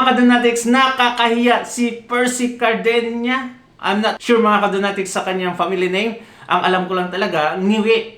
mga kadonatics, nakakahiya si Percy Cardenia. I'm not sure mga kadonatics sa kanyang family name. Ang alam ko lang talaga, Ngiwi.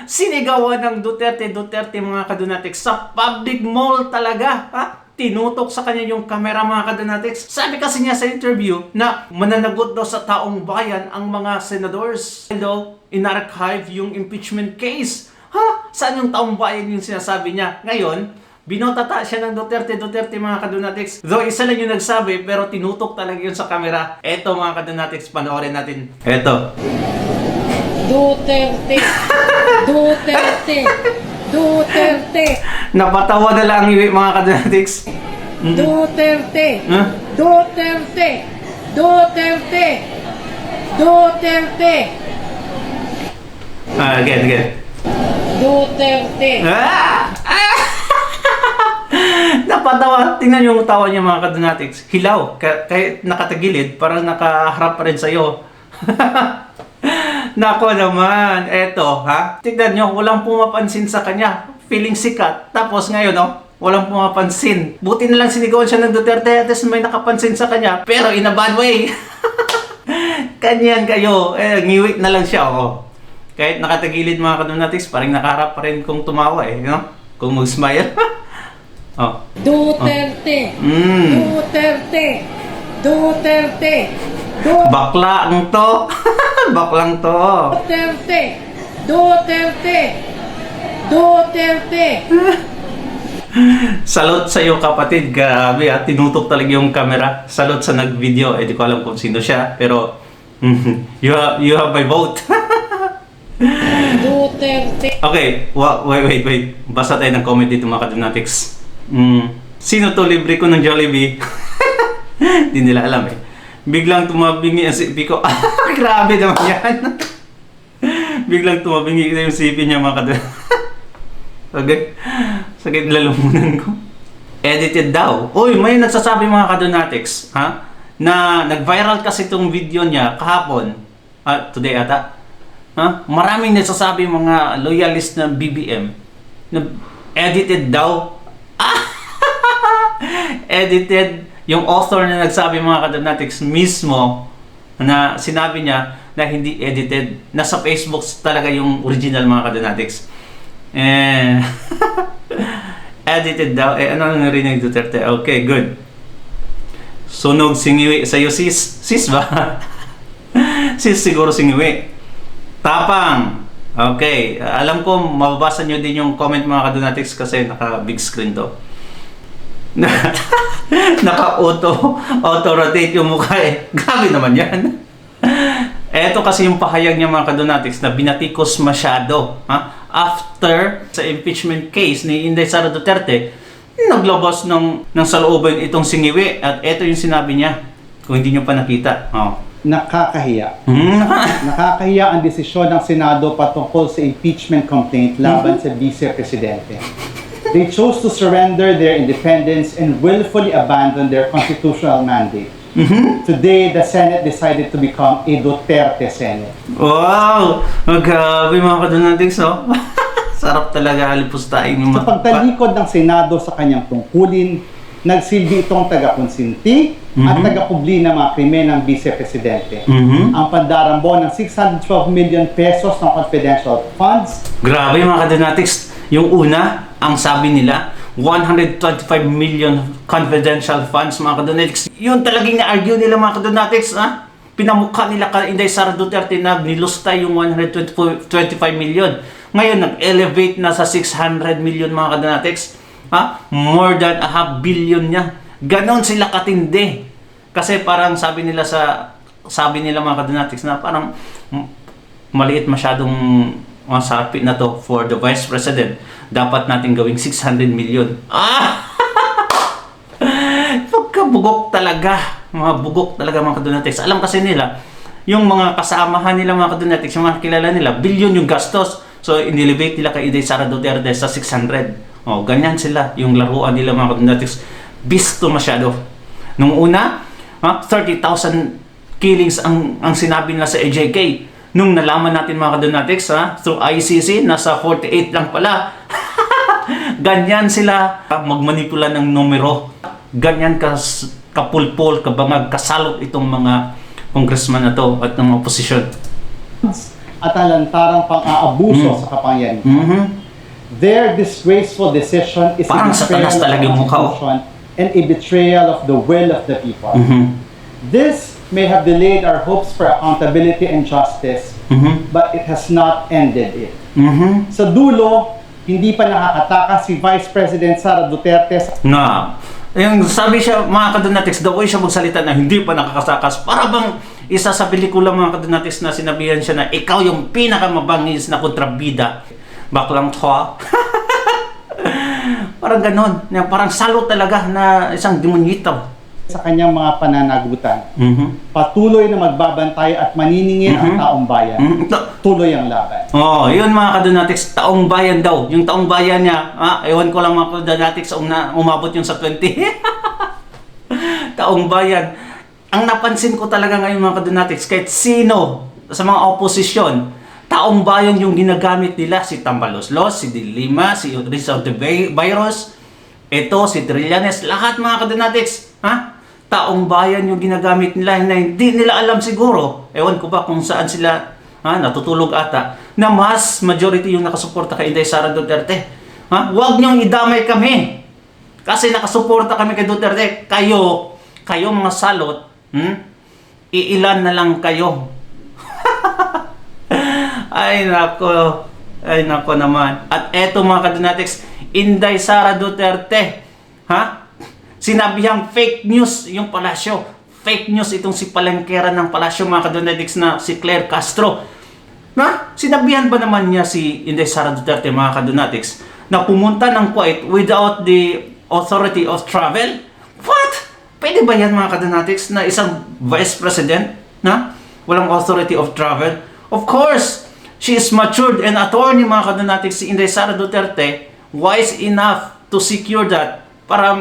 Sinigawan ng Duterte mga kadonatics sa public mall talaga. Ha? Tinutok sa kanya yung camera mga kadonatics. Sabi kasi niya sa interview na mananagot daw sa taong bayan ang mga senadors. Hello, in-archive yung impeachment case. Ha? Saan yung taong bayan yung sinasabi niya? Ngayon, binotata siya ng Duterte mga kadonatics. Though isa lang yung nagsabi, pero tinutok talaga yun sa camera. Eto mga kadonatics, panoorin natin. Eto. Duterte. Duterte. Duterte. Napatawa na lang yung mga kadonatics. Duterte. Huh? Duterte. Duterte. Duterte. Again. Duterte. Ah! Napatawa. Tingnan yung tawa niya mga kadonatics. Hilaw. Kahit nakatagilid, parang nakaharap pa rin sa'yo. Nako naman. Eto, ha? Tignan nyo, walang pumapansin sa kanya. Feeling sikat. Tapos ngayon, walang pumapansin. Buti na lang sinigawan siya ng Duterte at may nakapansin sa kanya. Pero in a bad way. Kanyan kayo. Ngiwit na lang siya, Kahit nakatagilid mga kadonatics, parang nakaharap pa rin kung tumawa, Kung mag-smile. Duterte. Duterte. Duterte. Bakla ang to. Baklang to. Duterte. Duterte. Duterte. Salute sa iyo kapatid. Grabe tinutok talaga yung camera. Salute sa nag-video. Di ko alam kung sino siya. Pero you have my vote. Duterte. Okay. Wait. Basta tayo ng comment dito mga kadonatics. Sino to libre ko ng Jollibee? Hindi nila alam Biglang tumabingi ang sipi ko. Grabe naman yan. Biglang tumabingi yung sipi niya mga kadonatics. Sakit lalamunan ko. Edited daw. Uy, may nagsasabi mga kadonatics, na nag-viral kasi itong video niya kahapon. Today ata. Maraming nagsasabi mga loyalist ng BBM na edited daw. Edited. Yung author na nagsabi mga kadonatics mismo na sinabi niya na hindi edited. Nasa Facebook talaga yung original mga kadonatics. Edited daw. Ano narinig Duterte? Okay, good. Sunog singiwi sa'yo sis. Sis ba? Sis siguro singiwi. Tapang. Okay. Alam ko mababasa nyo din yung comment mga kadonatics kasi naka big screen to. Naka-auto-rotate yung mukha Grabe naman yan. Eto kasi yung pahayag niya mga kadonatics na binatikos masyado. After sa impeachment case ni Inday Sara Duterte, naglabas ng salooban itong singiwi. At eto yung sinabi niya. Kung hindi nyo pa nakita. Nakakahiya. Nakakahiya ang desisyon ng Senado patungkol sa impeachment complaint laban sa Vice Presidente. They chose to surrender their independence and willfully abandon their constitutional mandate. Today, the Senate decided to become a Duterte Senate. Wow! Grabe mga kadonatics, Sarap talaga halipustain yung Sa pagtalikod ng Senado sa kanyang tungkulin, nagsilbi itong taga-konsinti at taga-kubli ng mga krimen ng Vice Presidente. Ang pandarambo ng 612 million pesos ng confidential funds. Grabe mga kadonatics. Yung una, ang sabi nila, 125 million confidential funds mga kadonatics. Yun talagang na-argue nila mga kadonatics, Pinamukha nila kay Inday Sara Duterte na nilustay yung 125 million. Ngayon, nag-elevate na sa 600 million mga kadonatics. More than a half billion niya. Ganon sila katindi. Kasi parang sabi nila mga kadonatics na parang maliit masyadong sarapit na to for the Vice President. Dapat natin gawing 600 million. Pagkabugok talaga. Mga bugok talaga mga kadonatics. Alam kasi nila, yung mga kasamahan nila mga kadonatics, yung mga kilala nila, billion yung gastos. So, inelevate nila kay Inday Sara Duterte sa 600. Ganyan sila. Yung laruan nila mga kadonatics. Bisto masyado. Nung una, 30,000 killings ang sinabi nila sa AJK. Nung nalaman natin mga kadonatics, through ICC, nasa 48 lang pala. Ganyan sila magmanipula ng numero. Ganyan kapulpol, kabangag, kasalot itong mga congressman na to at ng oposisyon. At alantarang pang-aabuso sa kapangyarihan. Mhm. Their disgraceful decision is Parang a betrayal Satanas of talaga the yung mukha, oh. Constitution and a betrayal of the will of the people. Mhm. This may have delayed our hopes for accountability and justice, Mhm. but it has not ended it. Mhm. Sa dulo, hindi pa nakakatakas si Vice President Sara Duterte sa Na, yung sabi siya, mga kadonatics, the way siya magsalita na hindi pa nakakasakas, para bang isa sa pelikula mga kadonatics na sinabihan siya na ikaw yung pinakamabangis na kontrabida. Baklang twa. Parang ganon. Parang salo talaga na isang demonyito. sa kanyang mga pananagutan. Mhm. Patuloy na magbabantay at maniningil ang taong bayan. Mhm. Tuloy ang laban. Oh, yun mga kadonatics, taong bayan daw. Yung taong bayan niya, ewan ko lang mga kadonatics, umabot yung sa 20. Taong bayan. Ang napansin ko talaga ngayon mga kadonatics, kahit sino sa mga oposisyon, taong bayan yung ginagamit nila. Si Tambaloslos, si Dilima, si Rizal de Virus, ito, si Trillanes, lahat mga kadonatics, taong bayan yung ginagamit nila na hindi nila alam siguro. Ewan ko ba kung saan sila natutulog ata, na mas majority yung nakasuporta kay Inday Sara Duterte. Huwag niyong idamay kami. Kasi nakasuporta kami kay Duterte. Kayo mga salot, iilan na lang kayo. Ay nako naman. At eto mga kadonatics, Inday Sara Duterte, sinabihang fake news yung palasyo. Fake news itong si palengkera ng palasyo mga kadonatics na si Claire Castro. Sinabihan ba naman niya si Inday Sara Duterte mga kadonatics na pumunta ng Kuwait without the authority of travel? What? Pwede ba yan mga kadonatics na isang vice president na walang authority of travel? Of course, she is matured and attorney mga kadonatics si Inday Sara Duterte, wise enough to secure that para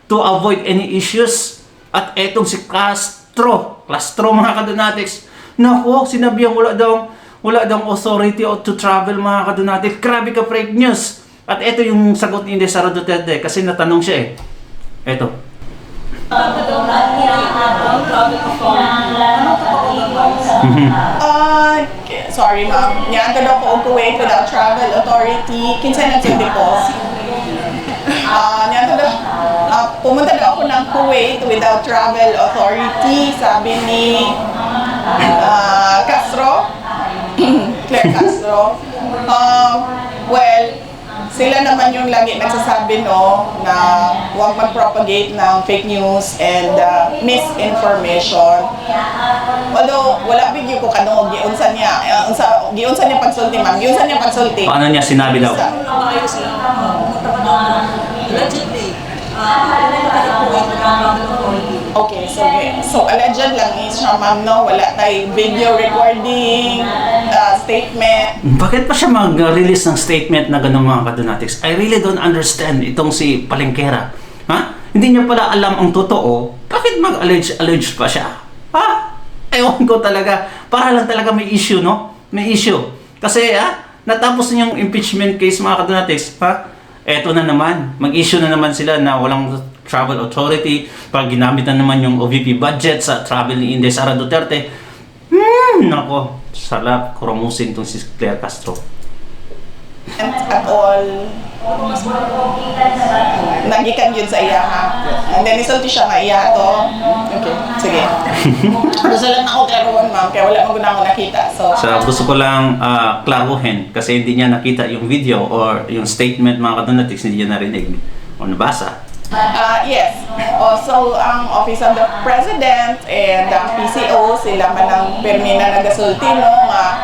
to avoid any issues. At etong si Castro mga kadonatics, naku, sinabihan wala daw authority to travel mga kadonatics. Grabe ka, fake news. At eto yung sagot ni Inday Sara Duterte kasi natanong siya eto. Sorry ma'am, niyanto daw ko og Kuwait without travel authority. Kinsa na jud po? Niyanto daw, pumunta daw ako ng Kuwait without travel authority, sabi ni Castro, Claire Castro. Well, sila naman yung lagi nagsasabi na huwag mag-propagate ng fake news and misinformation. Although wala video ko kanong giunsa niya pagsulti ma'am. Giunsa niya pagsulti. Paano niya sinabi daw? Okay, so alleged lang is siya ma'am, no? Wala tay video recording, statement. Bakit pa siya mag-release ng statement na gano'ng mga kadonatics? I really don't understand itong si palengkera. Hindi niya pala alam ang totoo. Bakit mag-allege pa siya? Ewan ko talaga. Para lang talaga may issue, no? May issue. Kasi, natapos na yung impeachment case mga kadonatics. Eto na naman. Mag-issue na naman sila na walang travel authority. Pag ginamit na naman yung OVP budget sa travel ni Inday Sara Duterte. Nako. Salap, kuramusin itong si Claire Castro. At all, nagikan yun sa iya ha. And then isulti siya nga iya to. Okay, sige. Gusto lang ako klaruhan ma'am, kaya wala mo na ako nakita. So gusto ko lang klaruhin kasi hindi niya nakita yung video or yung statement mga kadonatics, hindi niya narinig o nabasa. Yes. So, ang Office of the President and ang PCO, sila man ang permi na nagasulti nga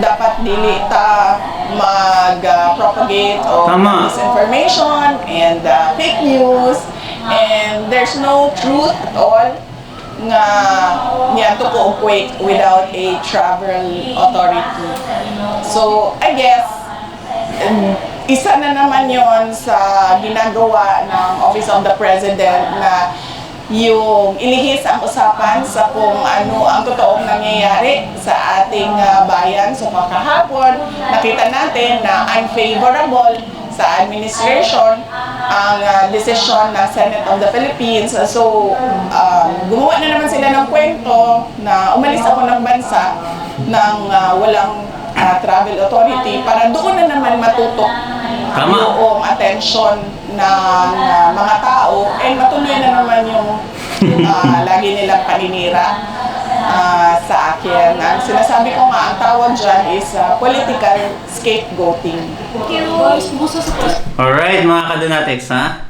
dapat dili ta mag-propagate o misinformation and fake news, and there's no truth at all nga niyanto ko og Kuwait without a travel authority. So, I guess isa na naman yon sa ginagawa ng Office of the President na yung ilihis ang usapan sa kung ano ang totoong nangyayari sa ating bayan. So kahapon, nakita natin na unfavorable sa administration ang desisyon ng Senate of the Philippines. So, gumawa na naman sila ng kwento na umalis ako ng bansa ng walang travel authority para doon na naman matutok Tama. yung attention ng mga tao and matuloy na naman yung lagi nilang paninira sa akin. Ang sinasabi ko nga, ang tawag dyan is political scapegoating. Alright mga kadonatics, ha?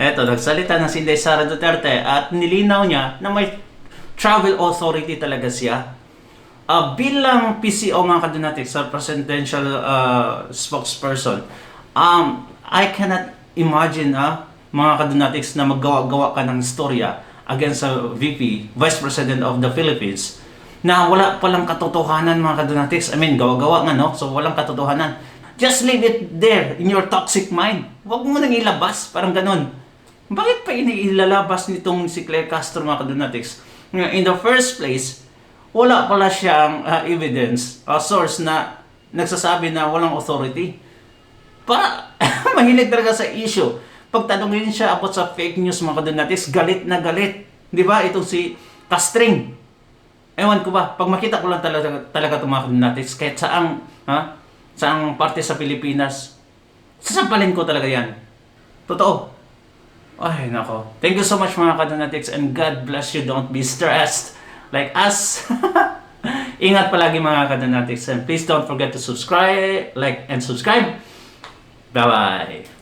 Eto, nagsalita na si Inday Sara Duterte at nilinaw niya na may travel authority talaga siya. Bilang PCO mga kadonatics, sa presidential spokesperson, I cannot imagine mga kadonatics na maggawa-gawa ka ng istorya against sa VP, Vice President of the Philippines, na wala palang katotohanan mga kadonatics. I mean, gawa-gawa nga, no? So, walang katotohanan. Just leave it there in your toxic mind. Huwag mo nang ilabas, parang ganun. Bakit pa inilalabas nitong si Claire Castro mga kadonatics? In the first place, wala pala siyang evidence, source na nagsasabi na walang authority. Para mahilig talaga sa issue. Pag tanungin siya about sa fake news mga kadonatics, galit na galit. Di ba? Itong si Castring. Ewan ko ba, pag makita ko lang talaga itong mga kadonatics, kahit saang parte sa Pilipinas, sasampalin ko talaga yan. Totoo. Ay, nako. Thank you so much mga kadonatics and God bless you. Don't be stressed like us. Ingat palagi mga kadonatics and please don't forget to subscribe, like and subscribe. Bye-bye.